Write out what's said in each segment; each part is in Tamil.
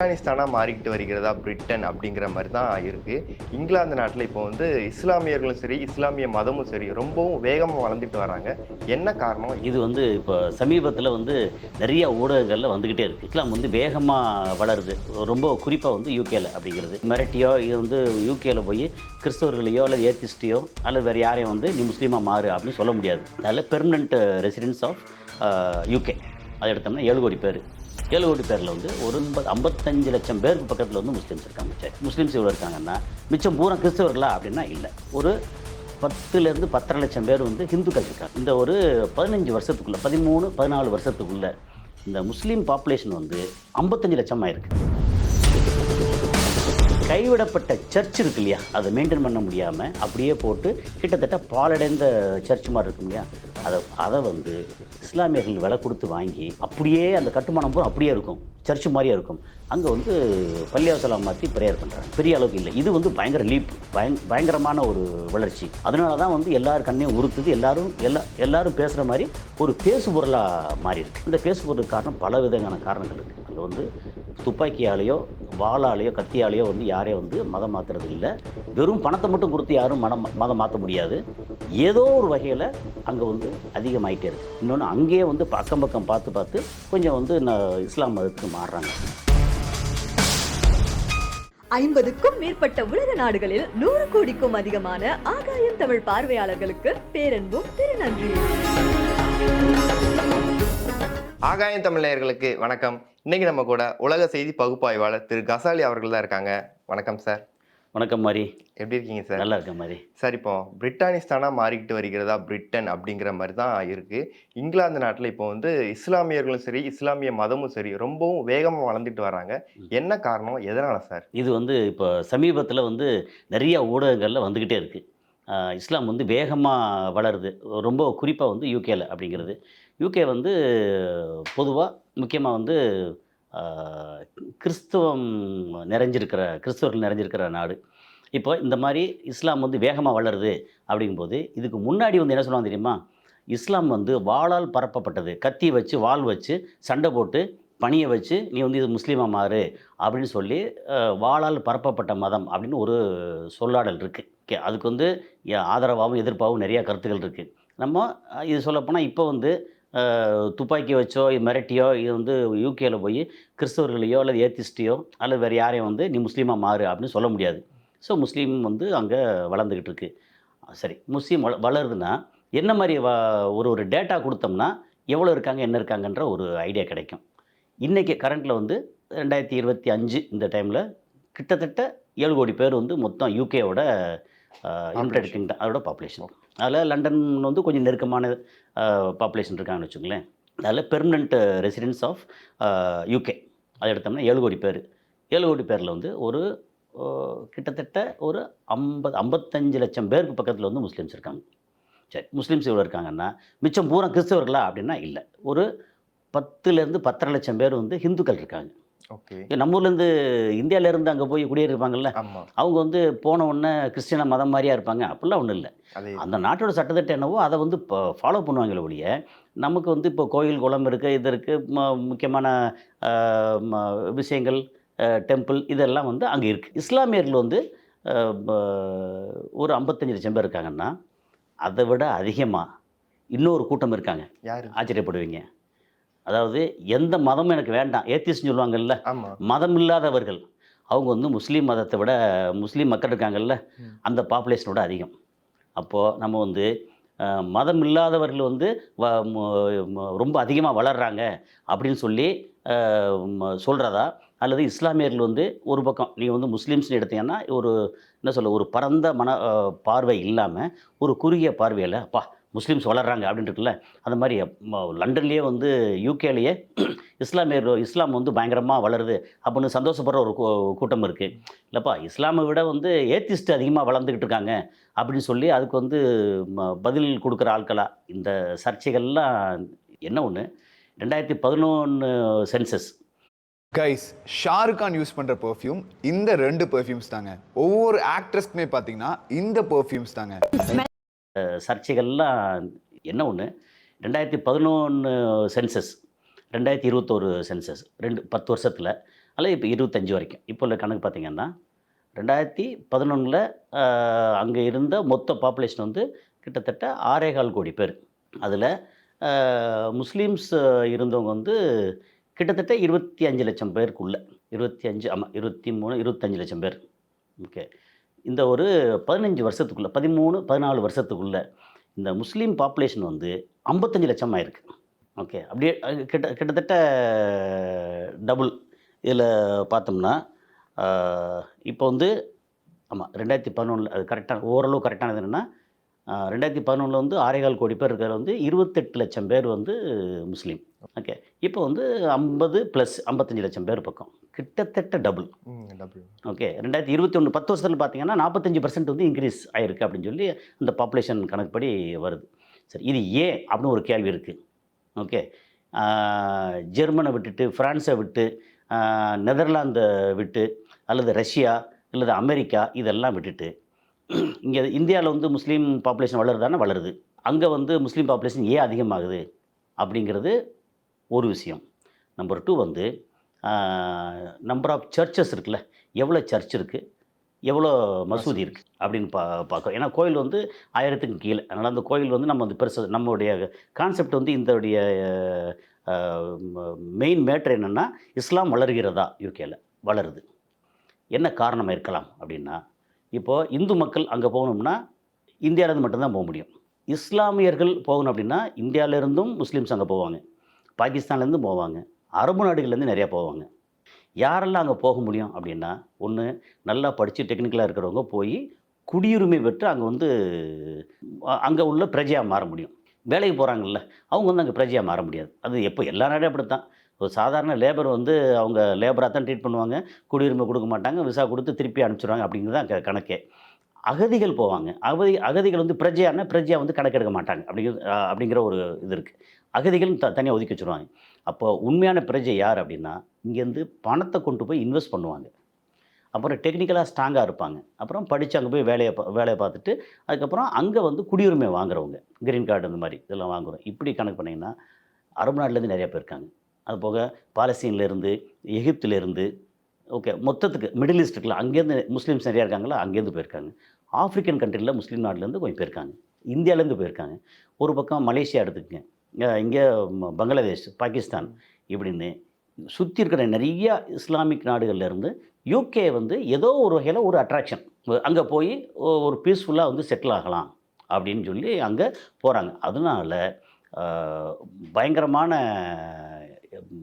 ஆப்கானிஸ்தானா மாறிக்கிட்டு வருகிறதா பிரிட்டன் அப்படிங்கிற மாதிரி தான் இருக்கு. இங்கிலாந்து நாட்டில் இப்போ வந்து இஸ்லாமியர்களும் சரி, இஸ்லாமிய மதமும் சரி ரொம்பவும் வேகமா வளர்ந்துட்டு வராங்க. என்ன காரணம்? இது வந்து இப்போ சமீபத்தில வந்து நிறைய ஊடகங்கள்ல வந்துகிட்டே இருக்கு. இஸ்லாம் வந்து வேகமா வளருது. ரொம்ப குறிப்பா வந்து யுகேல அப்படிங்கிறது. மிரட்டியோ இது வந்து யுகேல போய் கிறிஸ்தவர்களையோ அல்லது ஏத்திஸ்ட்டையோ அல்லது வேற யாரையும் வந்து நீ முஸ்லீமா மாறு அப்படின்னு சொல்ல முடியாது. அதில பெர்மனன்ட் ரெசிடென்ட்ஸ் ஆஃப் யுகே. அத எடுத்தோம்னா 7 கோடி பேரு. 7 கோடி பேர்ல வந்து ஒரு 55 லட்சம் பேருக்கு பக்கத்துல வந்து முஸ்லிம்ஸ் இருக்காங்க. சரி. முஸ்லிம்ஸ் எவ்வளோ இருக்காங்கன்னா, மிச்சம் பூரா கிறிஸ்தவர்களா அப்படின்னா இல்ல. ஒரு 10லேருந்து 10,5 லட்சம் பேர் வந்து ஹிந்துக்கள் இருக்காங்க. இந்த ஒரு 15 வருஷத்துக்குள்ள 13, 14 வருஷத்துக்குள்ள இந்த முஸ்லீம் பாப்புலேஷன் வந்து 55 லட்சம் ஆயிருக்கு. கைவிடப்பட்ட சர்ச் இருக்கு இல்லையா, அதை மெயின்டைன் பண்ண முடியாம அப்படியே போட்டு கிட்டத்தட்ட பாழடைந்த சர்ச் மாதிரி இருக்கும் இல்லையா, அதை வந்து இஸ்லாமியர்கள் விலை கொடுத்து வாங்கி அப்படியே அந்த கட்டுமானம் பூரா அப்படியே இருக்கும், சர்ச் மாதிரியே இருக்கும். அங்கே வந்து பள்ளியாசலாம் மாற்றி ப்ரேயர் பண்ணுறாங்க. பெரிய அளவுக்கு இல்லை, இது வந்து பயங்கர லீப், பயங்கரமான ஒரு வளர்ச்சி. அதனால தான் வந்து எல்லார் கண்ணையும் உறுத்துது, எல்லாரும் பேசுகிற மாதிரி ஒரு பேசுபொருளாக மாறி இருக்கு. இந்த பேசுபொருளுக்கு காரணம் பல விதமான காரணங்கள் இருக்குது. அங்கே வந்து துப்பாக்கியாலேயோ வாளாலேயோ கத்தியாலேயோ வந்து யாரையும் வந்து மதம் மாற்றுறது இல்லை. வெறும் பணத்தை மட்டும் கொடுத்து யாரும் மதம் மாற்ற முடியாது. ஏதோ ஒரு வகையில் அங்கே வந்து அதிகமாகிட்டே இருக்குது. இன்னொன்று அங்கேயே வந்து அக்கம் பக்கம் பார்த்து கொஞ்சம் வந்து இஸ்லாம் மதத்துக்கு மாறுறாங்க. 50க்கும் மேற்பட்ட உலக நாடுகளில் 100 கோடிக்கும் அதிகமான ஆகாயம் தமிழ் பார்வையாளர்களுக்கு பேரன்பும் திருநன்றி. ஆகாயம் தமிழ் நேயர்களுக்கு வணக்கம். இன்னைக்கு நம்ம கூட உலக செய்தி பகுப்பாய்வாளர் திரு கசாலி அவர்கள் தான் இருக்காங்க. வணக்கம் சார். வணக்கம் மாதிரி. எப்படி இருக்கீங்க சார்? நல்லா இருக்க மாதிரி சார். இப்போ பிரிட்டானிஸ்தானா மாறிக்கிட்டு வருகிறதா பிரிட்டன் அப்படிங்கிற மாதிரி தான் இருக்கு. இங்கிலாந்து நாட்டில் இப்போ வந்து இஸ்லாமியர்களும் சரி, இஸ்லாமிய மதமும் சரி ரொம்பவும் வேகமாக வளர்ந்துட்டு வராங்க. என்ன காரணம்? எதனால சார்? இது வந்து இப்போ சமீபத்தில் வந்து நிறைய ஊடகங்களில் வந்துக்கிட்டே இருக்குது. இஸ்லாம் வந்து வேகமாக வளருது. ரொம்ப குறிப்பாக வந்து யூகேல அப்படிங்கிறது. யூகே வந்து பொதுவாக முக்கியமாக வந்து கிறிஸ்தவம் கிறிஸ்தவர்கள் நிறைஞ்சிருக்கிற நாடு. இப்போ இந்த மாதிரி இஸ்லாம் வந்து வேகமாக வளருது அப்படிங்கும்போது, இதுக்கு முன்னாடி வந்து என்ன சொல்லுவாங்க தெரியுமா? இஸ்லாம் வந்து வாளால் பரப்பப்பட்டது. கத்தி வச்சு, வாள் வச்சு, சண்டை போட்டு, பணிய வச்சு, நீ வந்து இது முஸ்லீமா மாறு அப்படின்னு சொல்லி வாளால் பரப்பப்பட்ட மதம் அப்படின்னு ஒரு சொல்லாடல் இருக்குது. அதுக்கு வந்து ஆதரவாகவும் எதிர்ப்பாகவும் நிறையா கருத்துக்கள் இருக்குது. நம்ம இது சொல்லப்போனால் இப்போ வந்து துப்பாக்கி வச்சோ மிரட்டியோ இது வந்து யூகேல போய் கிறிஸ்தவர்களையோ அல்லது ஏத்திஸ்ட்டையோ அல்லது வேறு யாரையும் வந்து நீ முஸ்லீமா மாறு அப்படின்னு சொல்ல முடியாது. ஸோ முஸ்லீம் வந்து அங்கே வளர்ந்துக்கிட்டு இருக்கு. சரி, முஸ்லீம் வளருதுன்னா என்ன மாதிரி ஒரு டேட்டா கொடுத்தோம்னா எவ்வளோ இருக்காங்க என்ன இருக்காங்கன்ற ஒரு ஐடியா கிடைக்கும். இன்றைக்கி கரண்ட்டில் வந்து 2025 இந்த டைமில் கிட்டத்தட்ட 7 கோடி பேர் வந்து மொத்தம் யூகேவோட யுனைடெட் கிங்டம் அதோட பாப்புலேஷன். அதில் லண்டன் வந்து கொஞ்சம் நெருக்கமான பாப்புலேஷன் இருக்காங்கன்னு வச்சுங்களேன். அதில் பெர்மனன்ட் ரெசிடென்ட்ஸ் ஆஃப் யூகே அதை எடுத்தோம்னா 7 கோடி பேர். 7 கோடி பேரில் வந்து ஒரு கிட்டத்தட்ட ஒரு 55 லட்சம் பேருக்கு பக்கத்தில் வந்து முஸ்லீம்ஸ் இருக்காங்க. சரி, முஸ்லீம்ஸ் எவ்வளோ இருக்காங்கன்னா, மிச்சம் பூரா கிறிஸ்தவர்களா அப்படின்னா இல்லை. ஒரு 10லேருந்து 10,5 லட்சம் பேர் வந்து ஹிந்துக்கள் இருக்காங்க. ஓகே. நம்ம ஊர்லேருந்து இந்தியாவிலேருந்து அங்கே போய் குடியேறிப்பாங்கல்ல, அவங்க வந்து போன உடனே கிறிஸ்டியன மதம் மாதிரியா இருப்பாங்க அப்படிலாம் ஒன்றும் இல்லை. அந்த நாட்டோட சட்டத்திட்டம் என்னவோ அதை வந்து இப்போ ஃபாலோ பண்ணுவாங்களே ஒழிய, நமக்கு வந்து இப்போ கோயில் குளம் இருக்குது, இது இருக்குது, முக்கியமான விஷயங்கள், டெம்பிள் இதெல்லாம் வந்து அங்கே இருக்குது. இஸ்லாமியர்கள் வந்து ஒரு 55 லட்சம் பேர் இருக்காங்கன்னா, அதை விட அதிகமாக இன்னொரு கூட்டம் இருக்காங்க. ஆச்சரியப்படுவீங்க. அதாவது எந்த மதமும் எனக்கு வேண்டாம், ஏத்திஸ்ட்னு சொல்லுவாங்கல்ல, மதம் இல்லாதவர்கள். அவங்க வந்து முஸ்லீம் மதத்தை விட முஸ்லீம் மக்கள் இருக்காங்கல்ல, அந்த பாப்புலேஷனோட அதிகம். அப்போது நம்ம வந்து மதம் இல்லாதவர்கள் வந்து ரொம்ப அதிகமாக வளர்கிறாங்க அப்படின்னு சொல்லி சொல்கிறதா, அல்லது இஸ்லாமியர்கள் வந்து ஒரு பக்கம் நீங்கள் வந்து முஸ்லீம்ஸ்னு எடுத்தீங்கன்னா ஒரு என்ன சொல்ல, ஒரு பரந்த பார்வை இல்லாமல் ஒரு குறுகிய பார்வையில் அப்பா முஸ்லீம்ஸ் வளர்கிறாங்க அப்படின்னு இருக்குல்ல, அந்த மாதிரி லண்டன்லேயே வந்து யூகேலேயே இஸ்லாம் வந்து பயங்கரமாக வளருது அப்படின்னு சந்தோஷப்படுற ஒரு கூட்டம் இருக்குது. இல்லைப்பா, இஸ்லாமை விட வந்து ஏத்திஸ்ட் அதிகமாக வளர்ந்துக்கிட்டு இருக்காங்க அப்படின்னு சொல்லி அதுக்கு வந்து பதில் கொடுக்குற ஆட்களா இந்த சர்ச்சைகள்லாம் என்ன ஒன்று. 2011 census guys, Shahrukh Khan use பண்ணுற பெர்ஃப்யூம் இந்த 2 பெர்ஃப்யூம்ஸ் தாங்க. ஒவ்வொரு ஆக்ட்ரஸ்க்குமே பார்த்தீங்கன்னா இந்த பெர்ஃப்யூம்ஸ் தாங்க. சர்ச்சைகள்லாம் என்ன ஒன்று. 2011 சென்சஸ், 2021 சென்சஸ், 10 வருஷத்தில் அல்லது இப்போ 25 வரைக்கும். இப்போ உள்ள கணக்கு பார்த்தீங்கன்னா 2011 அங்கே இருந்த மொத்த பாப்புலேஷன் வந்து கிட்டத்தட்ட 6.25 கோடி பேர். அதில் முஸ்லீம்ஸ் இருந்தவங்க வந்து கிட்டத்தட்ட 25 லட்சம் பேருக்குள்ள 25 ஆமாம் 23 25 லட்சம் பேர். ஓகே. இந்த ஒரு 15 வருஷத்துக்குள்ள 13 14 வருஷத்துக்குள்ள இந்த முஸ்லீம் பாப்புலேஷன் வந்து 55 லட்சம் ஆயிருக்கு. ஓகே. அப்படியே கிட்டத்தட்ட டபுள். இதில் பார்த்தோம்னா இப்போ வந்து ஆமாம் 2011 அது கரெக்டான ஓரளவு கரெக்டானது என்னென்னா 2011 வந்து 6.25 கோடி பேர் இருக்கிற வந்து 28 லட்சம் பேர் வந்து முஸ்லீம். ஓகே. இப்போ வந்து 50 + 55 லட்சம் பேர் பக்கம் கிட்டத்தட்ட டபுள். ஓகே. 2021 10 வருஷத்தில் பார்த்தீங்கன்னா 45% வந்து இன்க்ரீஸ் ஆகிருக்கு அப்படின்னு சொல்லி அந்த பாப்புலேஷன் கணக்குப்படி வருது. சரி, இது ஏன் அப்படின்னு ஒரு கேள்வி இருக்குது. ஓகே. ஜெர்மனை விட்டுட்டு, ஃப்ரான்ஸை விட்டு, நெதர்லாந்தை விட்டு, அல்லது ரஷ்யா அல்லது அமெரிக்கா இதெல்லாம் விட்டுட்டு இங்கே இந்தியாவில் வந்து முஸ்லீம் பாப்புலேஷன் வளருதானே வளருது. அங்கே வந்து முஸ்லீம் பாப்புலேஷன் ஏன் அதிகமாகுது அப்படிங்கிறது ஒரு விஷயம். நம்பர் 2 வந்து நம்பர் ஆஃப் சர்ச்சஸ் இருக்குல்ல, எவ்வளோ சர்ச் இருக்குது, எவ்வளோ மசூதி இருக்குது அப்படின்னு பார்க்குறோம். ஏன்னா கோயில் வந்து 1000க்கு கீழே. அதனால் அந்த கோயில் வந்து நம்ம வந்து பெருசு நம்மளுடைய கான்செப்ட் வந்து இதோடைய மெயின் மேட்ரு என்னென்னா இஸ்லாம் வளர்கிறதா யூகேல வளருது. என்ன காரணமாக இருக்கலாம் அப்படின்னா, இப்போது இந்து மக்கள் அங்கே போகணும்னா இந்தியாவிலேருந்து மட்டும்தான் போக முடியும். இஸ்லாமியர்கள் போகணும் அப்படின்னா இந்தியாவிலேருந்தும் முஸ்லீம்ஸ் அங்கே போவாங்க, பாகிஸ்தான்லேருந்தும் போவாங்க, அரபு நாடுகள்லேருந்து நிறையா போவாங்க. யாரெல்லாம் அங்கே போக முடியும் அப்படின்னா, ஒன்று நல்லா படித்து டெக்னிக்கலாக இருக்கிறவங்க போய் குடியுரிமை பெற்று அங்கே வந்து அங்கே உள்ள பிரஜையாக மாற முடியும். வேலைக்கு போகிறாங்கல்ல, அவங்க வந்து அங்கே பிரஜையாக மாற முடியாது. அது எப்போ எல்லா நாடும் அப்படித்தான். ஒரு சாதாரண லேபர் வந்து அவங்க லேபராக தான் ட்ரீட் பண்ணுவாங்க, குடியுரிமை கொடுக்க மாட்டாங்க, விசா கொடுத்து திருப்பி அனுப்பிச்சிடுவாங்க அப்படிங்கிறது தான் கணக்கே. அகதிகள் போவாங்க. அகதிகள் வந்து பிரஜையாக வந்து கணக்கெடுக்க மாட்டாங்க அப்படிங்கிற ஒரு இது இருக்குது. அகதிகள் தனியாக ஒதுக்கி வச்சுருவாங்க. அப்போ உண்மையான பிரஜை யார் அப்படின்னா, இங்கேருந்து பணத்தை கொண்டு போய் இன்வெஸ்ட் பண்ணுவாங்க, அப்புறம் டெக்னிக்கலாக ஸ்ட்ராங்காக இருப்பாங்க, அப்புறம் படித்து அங்கே போய் வேலையை பார்த்துட்டு அதுக்கப்புறம் அங்கே வந்து குடியுரிமை வாங்குறவங்க, கிரீன் கார்டு இந்த மாதிரி இதெல்லாம் வாங்குகிறோம். இப்படி கணக்கு பண்ணிங்கன்னா அரபு நாட்டிலேருந்து நிறையா பேர் இருக்காங்க. அது போக பாலஸ்தீன்லேருந்து, எகிப்திலேருந்து, ஓகே, மொத்தத்துக்கு மிடில் ஈஸ்ட்டுக்குலாம் அங்கேருந்து முஸ்லீம்ஸ் நிறையா இருக்காங்களா, அங்கேருந்து போயிருக்காங்க. ஆஃப்ரிக்கன் கண்ட்ரியில் முஸ்லீம் நாட்டிலேருந்து கொஞ்சம் போயிருக்காங்க, இந்தியாவிலேருந்து போயிருக்காங்க. ஒரு பக்கம் மலேசியா எடுத்துக்கங்க, இங்கே பங்களாதேஷ், பாகிஸ்தான், இப்படின்னு சுற்றி இருக்கிற நிறைய இஸ்லாமிக் நாடுகள்லேருந்து யூகே வந்து ஏதோ ஒரு வகையில் ஒரு அட்ராக்ஷன், அங்கே போய் ஒரு பீஸ்ஃபுல்லாக வந்து செட்டில் ஆகலாம் அப்படின்னு சொல்லி அங்கே போகிறாங்க. அதனால் பயங்கரமான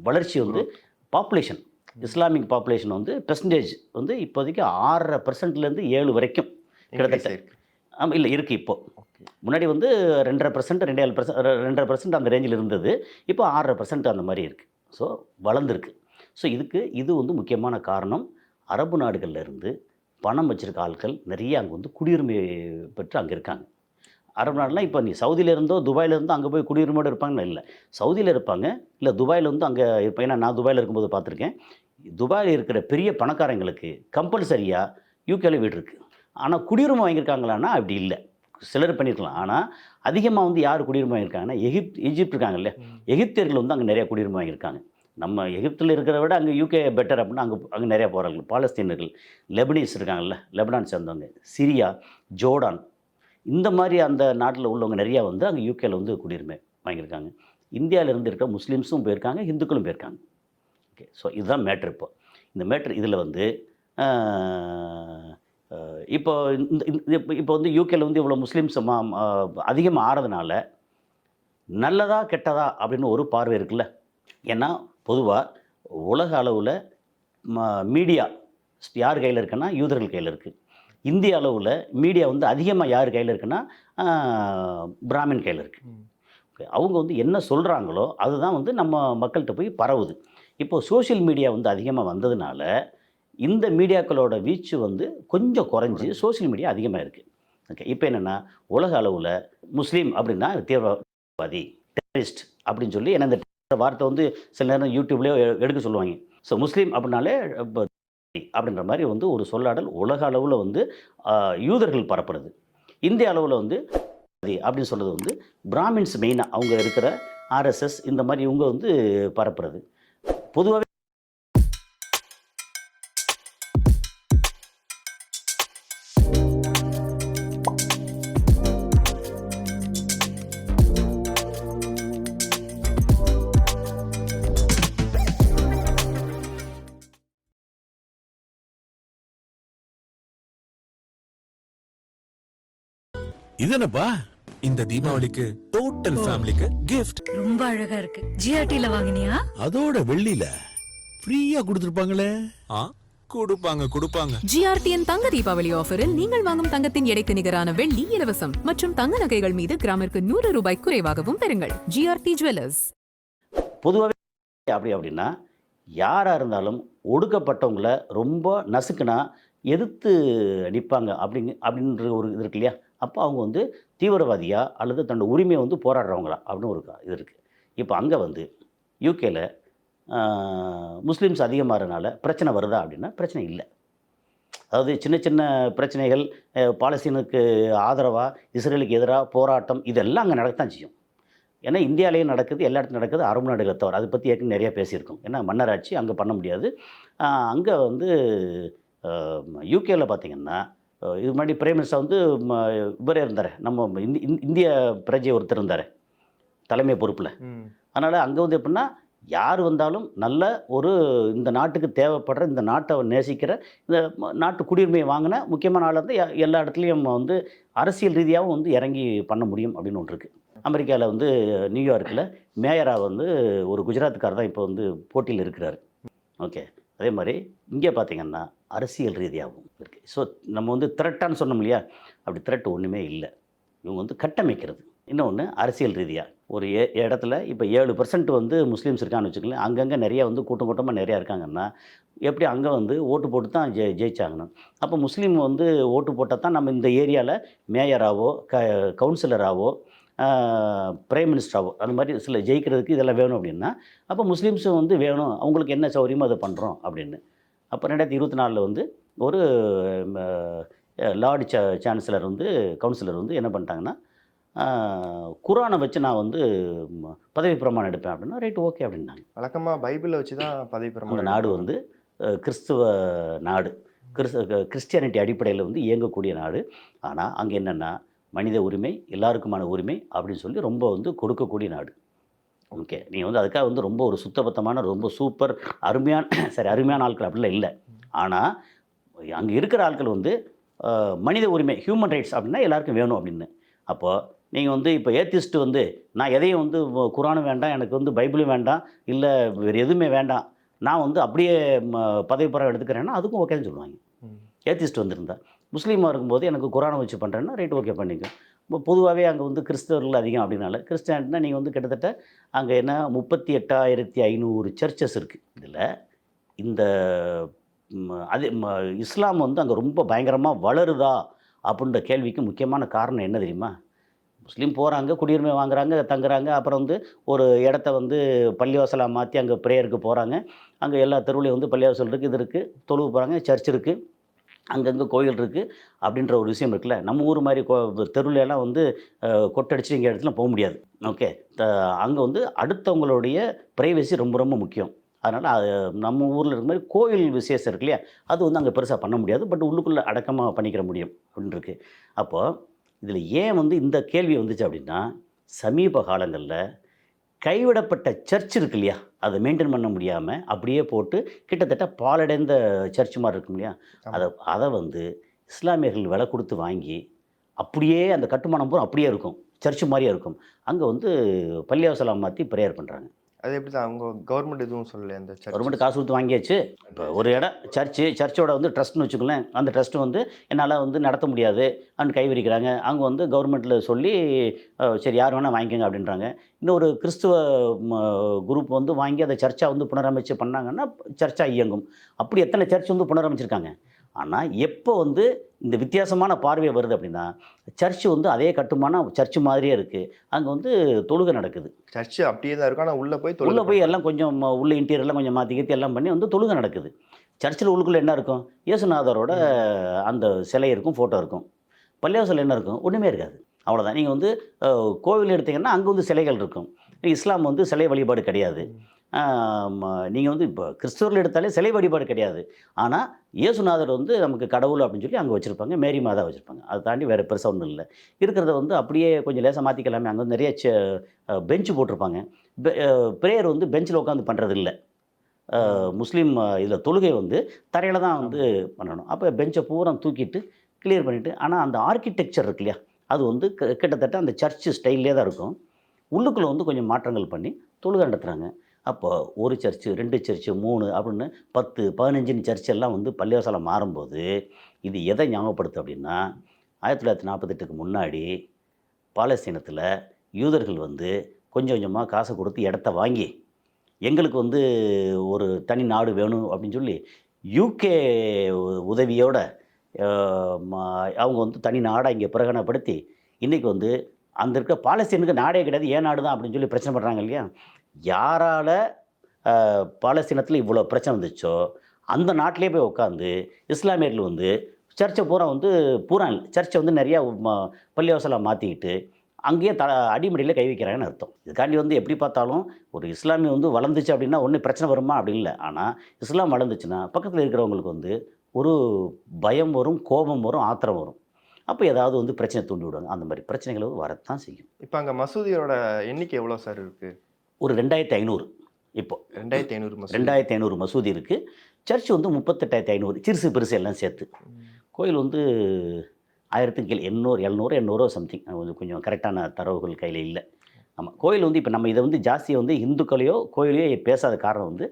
வளர்ச்சி வந்து பாப்புலேஷன், இஸ்லாமிக் பாப்புலேஷன் வந்து பெர்சன்டேஜ் வந்து இப்போதைக்கு 6.5%லேருந்து 7 வரைக்கும் கிட்டத்தட்ட. ஆமாம், இல்லை இருக்குது. இப்போது முன்னாடி வந்து 2.5%, 2.5% அந்த ரேஞ்சில் இருந்தது. இப்போ 6.5% அந்த மாதிரி இருக்குது. ஸோ வளர்ந்துருக்கு. ஸோ இது வந்து முக்கியமான காரணம். அரபு நாடுகள்லேருந்து பணம் வச்சுருக்க ஆட்கள் நிறைய அங்கே வந்து குடியுரிமை பெற்று அங்கே இருக்காங்க. அரபு நாடுலாம் இப்போ நீ சவுதியிலேருந்தோ துபாயிலேருந்தோ அங்கே போய் குடியுரிமையோடு இருப்பாங்கன்னு இல்லை, சவுதியில் இருப்பாங்க, இல்லை துபாயில் வந்து அங்கே இருப்பாங்க. ஏன்னா நான் துபாயில் இருக்கும்போது பார்த்துருக்கேன். துபாயில் இருக்கிற பெரிய பணக்காரங்களுக்கு கம்பல்சரியாக யூகேல வீடு இருக்குது. ஆனால் குடியுரிமை வாங்கியிருக்காங்களான்னா அப்படி இல்லை, சிலர் பண்ணியிருக்கலாம். ஆனால் அதிகமாக வந்து யார் குடியுரிமை வாங்கியிருக்காங்கன்னா ஈஜிப்ட் இருக்காங்கல்ல, எகிப்தியர்கள் வந்து அங்கே நிறையா குடியுரிமை வாங்கியிருக்காங்க. நம்ம எகிப்தில் இருக்கிறத விட அங்கே யூகே பெட்டர் அப்படின்னா அங்கே நிறையா போகிறாங்க. பாலஸ்தீனர்கள், லெபனீஸ் இருக்காங்கல்ல, லெபனான் சேர்ந்தவங்க, சிரியா, ஜோர்டான், இந்த மாதிரி அந்த நாட்டில் உள்ளவங்க நிறையா வந்து அங்கே யூகேல வந்து குடியுரிமை வாங்கியிருக்காங்க. இந்தியாவிலேருந்து இருக்கிற முஸ்லீம்ஸும் போயிருக்காங்க, இந்துக்களும் போயிருக்காங்க. ஓகே. ஸோ இதுதான் மேட்ரு. இந்த மேட்ரு இதில் வந்து இப்போ வந்து யூகேல வந்து இவ்வளோ முஸ்லீம்ஸ் அதிகமாக ஆறதுனால நல்லதா கெட்டதா அப்படின்னு ஒரு பார்வை இருக்குல்ல. ஏன்னா பொதுவாக உலக அளவில் மீடியா யார் கையில் இருக்குன்னா யூதர்கள் கையில் இருக்குது. இந்திய அளவில் மீடியா வந்து அதிகமாக யார் கையில் இருக்குன்னா பிராமின் கையில் இருக்குது. ஓகே. அவங்க வந்து என்ன சொல்கிறாங்களோ அதுதான் வந்து நம்ம மக்கள்கிட்ட போய் பரவுது. இப்போது சோஷியல் மீடியா வந்து அதிகமாக வந்ததுனால இந்த மீடியாக்களோட வீச்சு வந்து கொஞ்சம் குறைஞ்சி சோஷியல் மீடியா அதிகமாக இருக்குது. ஓகே. இப்போ என்னென்னா உலக அளவில் முஸ்லீம் அப்படின்னா தீவிரவாதி, டெரரிஸ்ட் அப்படின்னு சொல்லி என்ன இந்த வார்த்தை வந்து சில நேரம் யூடியூப்லேயோ எடுக்க சொல்லுவாங்க. ஸோ முஸ்லீம் அப்படின்னாலே அப்படின்ற மாதிரி வந்து ஒரு சொல்லாடல் உலக அளவில் வந்து யூதர்கள் பரப்புறது. இந்திய அளவில் வந்து அப்படின்னு சொல்கிறது வந்து பிராமின்ஸ் மெயினாக அவங்க இருக்கிற ஆர்எஸ்எஸ் இந்த மாதிரி இவங்க வந்து பரப்புறது. பொதுவாகவே இதனப்பா இந்த தீபாவளிக்கு டோட்டல் ஃபேமிலிக்கு கிஃப்ட். ரொம்ப அழகா இருக்கு. ஜிஆர்டில வாங்குனியா? அதோட வெள்ளியில ஃப்ரீயா கொடுத்திருப்பாங்களே. கொடுப்பாங்க. ஜிஆர்டியின் தங்க தீபாவளி ஆஃபரில் நீங்கள் வாங்கும் தங்கத்தின் எடைக்கு நிகரான வெள்ளி இலவசம் மற்றும் தங்க நகைகள் மீது கிராமிற்கு 100 ரூபாய் குறைவாகவும் பெறுங்கள். GRT jewellers. பொதுவாகவே அப்படின்னா யாராக இருந்தாலும் ஒடுக்கப்பட்டவங்கள ரொம்ப நசுக்குனா எதிர்த்து நிற்பாங்க அப்படின்ற ஒரு இது இருக்கு இல்லையா. அப்போ அவங்க வந்து தீவிரவாதியா அல்லது தன்னோட உரிமையை வந்து போராடுறவங்களா அப்படின்னு ஒரு இது இருக்குது. இப்போ அங்கே வந்து யூகேல முஸ்லீம்ஸ் அதிகமாகறனால பிரச்சனை வருதா அப்படின்னா பிரச்சனை இல்லை. அதாவது சின்ன சின்ன பிரச்சனைகள், பாலஸ்தீனுக்கு ஆதரவாக இஸ்ரேலுக்கு எதிராக போராட்டம், இதெல்லாம் அங்கே நடக்கத்தான் செய்யும். ஏன்னா இந்தியாவிலேயும் நடக்குது, எல்லா இடத்துலையும் நடக்குது, அரபு நாடுகளை தவிர. அதை பற்றி ஏற்கனவே நிறையா பேசியிருக்கோம். ஏன்னா மன்னராட்சி அங்கே பண்ண முடியாது. அங்கே வந்து யூகேல பார்த்திங்கன்னா இது முன்னாடி பிரைம் மினிஸ்டர் வந்து இவரே இருந்தார், நம்ம இந்திய பிரஜை ஒருத்தர் இருந்தார் தலைமை பொறுப்பில். அதனால் அங்கே வந்து எப்படின்னா யார் வந்தாலும் நல்ல ஒரு இந்த நாட்டுக்கு தேவைப்படுற, இந்த நாட்டை நேசிக்கிற, இந்த நாட்டு குடியுரிமையை வாங்கின முக்கியமான ஆள் வந்து எல்லா இடத்துலையும் வந்து அரசியல் ரீதியாகவும் வந்து இறங்கி பண்ண முடியும் அப்படின்னு ஒன்று இருக்குது. அமெரிக்காவில் வந்து நியூயார்க்கில் மேயராக வந்து ஒரு குஜராத்துக்காரர் தான் இப்போ வந்து போட்டியில் இருக்கிறார். ஓகே, அதே மாதிரி இங்கே பார்த்திங்கன்னா அரசியல் ரீதியாகவும் இருக்குது. ஸோ நம்ம வந்து த்ரெட்டான்னு சொன்னோம் இல்லையா, அப்படி த்ரெட் ஒன்றுமே இல்லை. இவங்க வந்து கட்டமைக்கிறது. இன்னொன்று அரசியல் ரீதியாக ஒரு இடத்துல இப்போ 7% வந்து முஸ்லீம்ஸ் இருக்கான்னு வச்சுக்கோங்களேன். அங்கங்கே நிறையா வந்து கூட்டமாக நிறையா இருக்காங்கன்னா எப்படி அங்கே வந்து ஓட்டு போட்டு தான் ஜெயிச்சாங்கணும். அப்போ முஸ்லீம் வந்து ஓட்டு போட்டால் தான் நம்ம இந்த ஏரியாவில் மேயராகவோ கவுன்சிலராகவோ பிரைம் மினிஸ்டராகவோ அந்த மாதிரி சில ஜெயிக்கிறதுக்கு இதெல்லாம் வேணும் அப்படின்னா அப்போ முஸ்லீம்ஸும் வந்து வேணும், அவங்களுக்கு என்ன சௌகரியமோ அதை பண்ணுறோம் அப்படின்னு. அப்போ 2024 வந்து ஒரு லார்டு சான்சலர் வந்து கவுன்சிலர் வந்து என்ன பண்ணிட்டாங்கன்னா குரானை வச்சு நான் வந்து பதவி பிரமாணம் எடுப்பேன் அப்படின்னா ரைட் ஓகே அப்படின்னாங்க. வழக்கமாக பைபிளை வச்சு தான் பதவி பிரமாணம். அந்த நாடு வந்து கிறிஸ்துவ நாடு, கிறிஸ்டியானிட்டி அடிப்படையில் வந்து இயங்கக்கூடிய நாடு. ஆனால் அங்கே என்னென்னா மனித உரிமை, எல்லாருக்குமான உரிமை அப்படின்னு சொல்லி ரொம்ப வந்து கொடுக்கக்கூடிய நாடு. ஓகே, நீங்கள் வந்து அதுக்காக வந்து ரொம்ப ஒரு சுத்தபத்தமான ரொம்ப சூப்பர் அருமையான ஆட்கள் அப்படிலாம் இல்லை. ஆனால் அங்கே இருக்கிற ஆட்கள் வந்து மனித உரிமை, ஹியூமன் ரைட்ஸ் அப்படின்னா எல்லாருக்கும் வேணும் அப்படின்னு. அப்போது நீங்கள் வந்து இப்போ ஏத்திஸ்ட் வந்து நான் எதையும் வந்து குரானும் வேண்டாம், எனக்கு வந்து பைபிளும் வேண்டாம், இல்லை வேறு எதுவுமே வேண்டாம், நான் வந்து அப்படியே பதவி பரம் எடுத்துக்கிறேன்னா அதுக்கும் ஓகேன்னு சொல்லுவாங்க. ஏத்திஸ்ட் வந்திருந்தா முஸ்லீமாக இருக்கும்போது எனக்கு குரானை வச்சு பண்ணுறேன்னா ரைட் ஓகே பண்ணிக்க. இப்போ பொதுவாகவே அங்கே வந்து கிறிஸ்தவர்கள் அதிகம் அப்படின்னால கிறிஸ்டியானிட்டினா நீங்கள் வந்து கிட்டத்தட்ட அங்கே என்ன 38,500 சர்ச்சஸ் இருக்குது. இதில் இந்த அது இஸ்லாம் வந்து அங்கே ரொம்ப பயங்கரமாக வளருதா அப்படின்ற கேள்விக்கு முக்கியமான காரணம் என்ன தெரியுமா? முஸ்லீம் போகிறாங்க, குடியுரிமை வாங்குறாங்க, தங்குறாங்க, அப்புறம் வந்து ஒரு இடத்த வந்து பள்ளிவாசலாக மாற்றி அங்கே ப்ரேயருக்கு போகிறாங்க. அங்கே எல்லா தெருவுலையும் வந்து பள்ளிவாசல் இருக்குது, இது இருக்குது, தொழுவு போகிறாங்க, சர்ச் இருக்குது, அங்கங்கே கோயில் இருக்குது அப்படின்ற ஒரு விஷயம் இருக்குல்ல. நம்ம ஊர் மாதிரி தெருவிலெல்லாம் வந்து கொட்டடிச்சு இங்கே இடத்துல போக முடியாது. ஓகே, அங்கே வந்து அடுத்தவங்களுடைய ப்ரைவசி ரொம்ப ரொம்ப முக்கியம். அதனால் நம்ம ஊரில் இருக்க மாதிரி கோயில் விசேஷம் இருக்கு இல்லையா, அது வந்து அங்கே பெருசாக பண்ண முடியாது, பட் உள்ளுக்குள்ளே அடக்கமாக பண்ணிக்கிற முடியும் அப்படின்னு இருக்குது. அப்போது இதில் ஏன் வந்து இந்த கேள்வி வந்துச்சு அப்படின்னா சமீப காலங்களில் கைவிடப்பட்ட சர்ச் இருக்கு இல்லையா, அதை மெயின்டைன் பண்ண முடியாமல் அப்படியே போட்டு கிட்டத்தட்ட பாலடைந்த சர்ச் மாதிரி இருக்கும் இல்லையா, அதை வந்து இஸ்லாமியர்கள் விலை கொடுத்து வாங்கி அப்படியே அந்த கட்டுமானம் பூரா அப்படியே இருக்கும், சர்ச் மாதிரியே இருக்கும். அங்கே வந்து பள்ளிவாசலாக மாற்றி ப்ரேயர் பண்ணுறாங்க. அது எப்படி தான் அவங்க கவர்மெண்ட் எதுவும் சொல்லலை? அந்த கவர்மெண்ட் காசு கொடுத்து வாங்கியாச்சு. இப்போ ஒரு இடம் சர்ச்சோட வந்து ட்ரஸ்ட்னு வச்சுக்கோங்களேன், அந்த ட்ரஸ்ட்டு வந்து என்னால் வந்து நடத்த முடியாது அப்படின்னு கைவிரிக்கிறாங்க. அவங்க வந்து கவர்மெண்ட்டில் சொல்லி சரி யார் வேணால் வாங்கிக்கோங்க அப்படின்றாங்க. இன்னொரு கிறிஸ்துவ குரூப் வந்து வாங்கி அதை சர்ச்சாக வந்து புனரமைச்சு பண்ணாங்கன்னா சர்ச்சாக இயங்கும். அப்படி எத்தனை சர்ச் வந்து புனரமைச்சிருக்காங்க. ஆனால் எப்போ வந்து இந்த வித்தியாசமான பார்வை வருது அப்படின்னா சர்ச்சு வந்து அதே கட்டுமானம் சர்ச் மாதிரியே இருக்குது, அங்கே வந்து தொழுகை நடக்குது. சர்ச்சு அப்படியே தான் இருக்கும், ஆனால் உள்ளே போய் எல்லாம் கொஞ்சம் உள்ள இன்டீரியர்லாம் கொஞ்சம் மாற்றி எல்லாம் பண்ணி வந்து தொழுகை நடக்குது. சர்ச்சில் உள்ளுக்குள்ளே என்ன இருக்கும்? இயேசுநாதரோட அந்த சிலை இருக்கும், ஃபோட்டோ இருக்கும். பள்ளிவாசல் என்ன இருக்கும்? ஒன்றுமே இருக்காது, அவ்வளோதான். நீங்கள் வந்து கோவில் எடுத்திங்கன்னா அங்கே வந்து சிலைகள் இருக்கும். இஸ்லாம் வந்து சிலை வழிபாடு கிடையாது. நீங்கள் வந்து இப்போ கிறிஸ்துவர்கள் எடுத்தாலே சிலை வழிபாடு கிடையாது. ஆனால் இயேசுநாதர் வந்து நமக்கு கடவுள் அப்படின்னு சொல்லி அங்கே வச்சுருப்பாங்க, மேரி மாதா வச்சுருப்பாங்க. அதை தாண்டி வேறு பெருசாக ஒன்றும் இல்லை. இருக்கிறத வந்து அப்படியே கொஞ்சம் லேசாக மாற்றிக்கலாமே. அங்கே வந்து நிறைய பெஞ்சு போட்டிருப்பாங்க. ப்ரேயர் வந்து பெஞ்சில் உட்காந்து பண்ணுறது இல்லை. முஸ்லீம் இதில் தொழுகை வந்து தரையில் தான் வந்து பண்ணணும். அப்போ பெஞ்சை பூரா தூக்கிட்டு கிளியர் பண்ணிவிட்டு, ஆனால் அந்த ஆர்கிடெக்சர் இருக்கு இல்லையா, அது வந்து கிட்டத்தட்ட அந்த சர்ச்சு ஸ்டைல்லே தான் இருக்கும். உள்ளுக்குள்ளே வந்து கொஞ்சம் மாற்றங்கள் பண்ணி தொழுகை நடத்துகிறாங்க. அப்போ 1 சர்ச்சு 2 சர்ச்சு 3 அப்படின்னு 10 15 சர்ச்செல்லாம் வந்து பள்ளிவாசலாக மாறும்போது இது எதை ஞாபகப்படுத்து அப்படின்னா 1948க்கு முன்னாடி பாலஸ்தீனத்தில் யூதர்கள் வந்து கொஞ்சம் கொஞ்சமாக காசை கொடுத்து இடத்த வாங்கி எங்களுக்கு வந்து ஒரு தனி நாடு வேணும் அப்படின்னு சொல்லி யூகே உதவியோட அவங்க வந்து தனி நாடாக இங்கே பிரகடனப்படுத்தி இன்றைக்கி வந்து அந்த இருக்க பாலஸ்தீனுக்கு நாடே கிடையாது ஏன் நாடு தான் அப்படின்னு சொல்லி பிரச்சனை பண்ணுறாங்க இல்லையா. யாரால் பாலஸ்தீனத்தில் இவ்வளோ பிரச்சனை வந்துச்சோ அந்த நாட்டிலே போய் உட்காந்து இஸ்லாமியர்கள் வந்து சர்ச்சை பூரா சர்ச்சை வந்து நிறையா பள்ளிவாசலாக மாற்றிக்கிட்டு அங்கேயே அடிமடியில் கை வைக்கிறாங்கன்னு அர்த்தம். இதுக்காண்டி வந்து எப்படி பார்த்தாலும் ஒரு இஸ்லாமியம் வந்து வளர்ந்துச்சு அப்படின்னா ஒன்றும் பிரச்சனை வருமா அப்படி இல்லை. ஆனால் இஸ்லாம் வளர்ந்துச்சுன்னா பக்கத்தில் இருக்கிறவங்களுக்கு வந்து ஒரு பயம் வரும், கோபம் வரும், ஆத்திரம் வரும். அப்போ ஏதாவது வந்து பிரச்சனை தூண்டி விடுவாங்க. அந்த மாதிரி பிரச்சனைகள் வரத்தான் செய்யும். இப்போ அங்கே மசூதியோட எண்ணிக்கை எவ்வளோ சார் இருக்குது? ஒரு 2500. இப்போ 2500 மசூதி இருக்குது. சர்ச் வந்து 38,500 சிறுசு பெருசு எல்லாம் சேர்த்து. கோயில் வந்து 1000க்கு கீழே 800 சம்திங். கொஞ்சம் கரெக்டான தரவுகள் கையில் இல்லை. ஆமாம், கோயில் வந்து இப்போ நம்ம இதை வந்து ஜாஸ்தியாக வந்து இந்துக்களையோ கோயிலையோ பேசாத காரணம் வந்து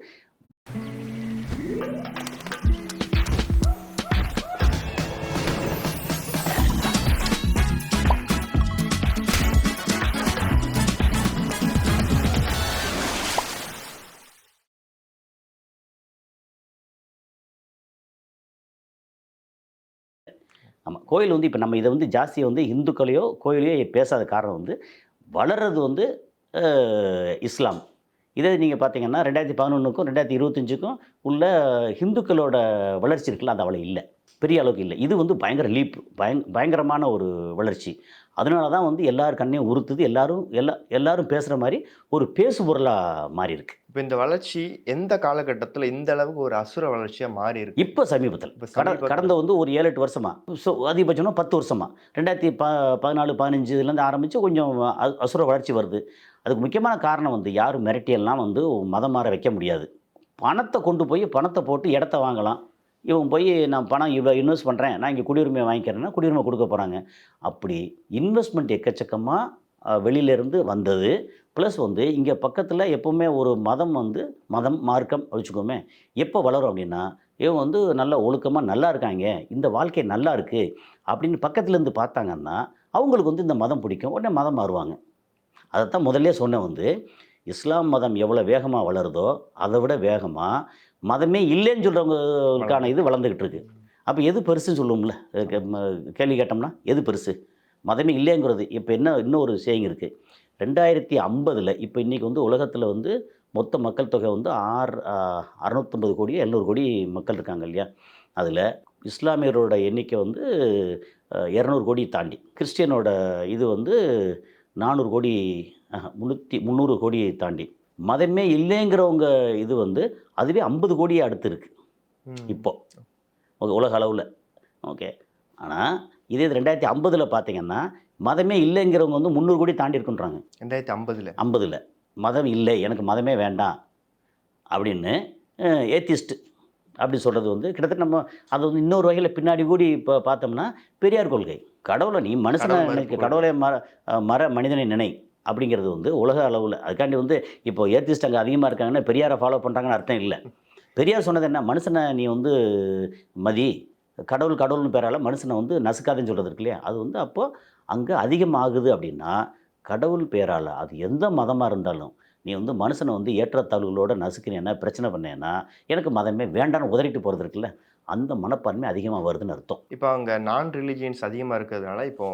ஆமாம், கோயில் வந்து இப்போ நம்ம இதை வந்து ஜாஸ்தியாக வந்து இந்துக்களையோ கோயிலையோ பேசாத காரணம் வந்து வளர்றது வந்து இஸ்லாம். இதே நீங்கள் பார்த்தீங்கன்னா 2011க்கும் 2025க்கும் உள்ள இந்துக்களோட வளர்ச்சி இருக்குல்ல, அது அவ்வளோ இல்லை, பெரிய அளவுக்கு இல்லை. இது வந்து பயங்கர லீப், பயங்கரமான ஒரு வளர்ச்சி. அதனால தான் வந்து எல்லார் கண்ணையும் உறுத்துது, எல்லாரும் பேசுகிற மாதிரி ஒரு பேசு பொருளாக மாறி இருக்கு. இப்போ இந்த வளர்ச்சி எந்த காலகட்டத்தில் இந்த அளவுக்கு ஒரு அசுர வளர்ச்சியாக மாறி இருக்கு? இப்போ சமீபத்தில் கடந்த வந்து ஒரு 7-8 வருஷமா, ஸோ அதிகபட்சம்னா 10 வருஷமா, 2014-15 ஆரம்பித்து கொஞ்சம் அசுர வளர்ச்சி வருது. அதுக்கு முக்கியமான காரணம் வந்து யாரும் மிரட்டியெல்லாம் வந்து மதம் மாற வைக்க முடியாது. பணத்தை கொண்டு போய் பணத்தை போட்டு இடத்த வாங்கலாம். இவன் போய் நான் பணம் இவ்வளோ இன்வெஸ்ட் பண்ணுறேன், நான் இங்கே குடியுரிமை வாங்கிக்கிறேன்னா குடியுரிமை கொடுக்க போகிறாங்க. அப்படி இன்வெஸ்ட்மெண்ட் எக்கச்சக்கமாக வெளியிலேருந்து வந்தது. ப்ளஸ் வந்து இங்கே பக்கத்தில் எப்போவுமே ஒரு மதம் மார்க்கம் வச்சுக்கோமே, எப்போ வளரும் அப்படின்னா இவன் வந்து நல்ல ஒழுக்கமாக நல்லா இருக்காங்க, இந்த வாழ்க்கை நல்லா இருக்குது அப்படின்னு பக்கத்துலேருந்து பார்த்தாங்கன்னா அவங்களுக்கு வந்து இந்த மதம் பிடிக்கும், உடனே மதம் மாறுவாங்க. அதைத்தான் முதல்ல சொன்னேன் வந்து இஸ்லாம் மதம் எவ்வளோ வேகமாக வளருதோ அதை விட வேகமாக மதமே இல்லைன்னு சொல்கிறவங்களுக்கான இது வளர்ந்துக்கிட்டு இருக்கு. அப்போ எது பெருசுன்னு சொல்லுவோம்ல, கேள்வி கேட்டோம்னா எது பெருசு? மதமே இல்லைங்கிறது. இப்போ இன்னொரு சேயிங் இருக்குது. 2050 இப்போ இன்றைக்கி வந்து உலகத்தில் வந்து மொத்த மக்கள் தொகை வந்து 650 கோடி 700 கோடி மக்கள் இருக்காங்க இல்லையா. அதில் இஸ்லாமியரோட எண்ணிக்கை வந்து 200 கோடி தாண்டி, கிறிஸ்டியனோட இது வந்து 400 கோடி 300 கோடியை தாண்டி, மதமே இல்லைங்கிறவங்க இது வந்து அதுவே 50 கோடியை அடுத்து இருக்குது இப்போது உலக அளவில். ஓகே, ஆனால் இதே 2050 பார்த்தீங்கன்னா மதமே இல்லைங்கிறவங்க வந்து 300 கோடி தாண்டி இருக்குன்றாங்க. 2050 மதம் இல்லை, எனக்கு மதமே வேண்டாம் அப்படின்னு ஏத்திஸ்ட் அப்படி சொல்கிறது வந்து கிட்டத்தட்ட நம்ம அது வந்து இன்னொரு வகையில் பின்னாடி கூடி இப்போ பார்த்தோம்னா பெரியார் கொள்கை. கடவுளை நீ மனுஷனை நினைக்க, கடவுளை மனிதனை நினை அப்படிங்கிறது வந்து உலக அளவில். அதுக்காண்டி வந்து இப்போ ஏத்திஸ்ட் அங்கே அதிகமாக இருக்காங்கன்னா பெரியாரை ஃபாலோ பண்ணுறாங்கன்னு அர்த்தம் இல்லை. பெரியார் சொன்னது என்ன, மனுஷனை நீ வந்து மதி, கடவுள்னு பேரால் மனுஷனை வந்து நசுக்காதுன்னு சொல்கிறது இருக்கு இல்லையா. அது வந்து அப்போது அங்கே அதிகமாகுது. அப்படின்னா கடவுள் பேரால் அது எந்த மதமாக இருந்தாலும் நீ வந்து மனுஷனை வந்து ஏற்றத்தாழ்வுகளோடு நசுக்கினேன்னா, பிரச்சனை பண்ணேன்னா, எனக்கு மதமே வேண்டான்னு உதறிட்டு போகிறது இருக்குல்ல, அந்த மனப்பான்மை அதிகமாக வருதுன்னு அர்த்தம். இப்போ அங்கே நான் ரிலிஜியன்ஸ் அதிகமாக இருக்கிறதுனால இப்போ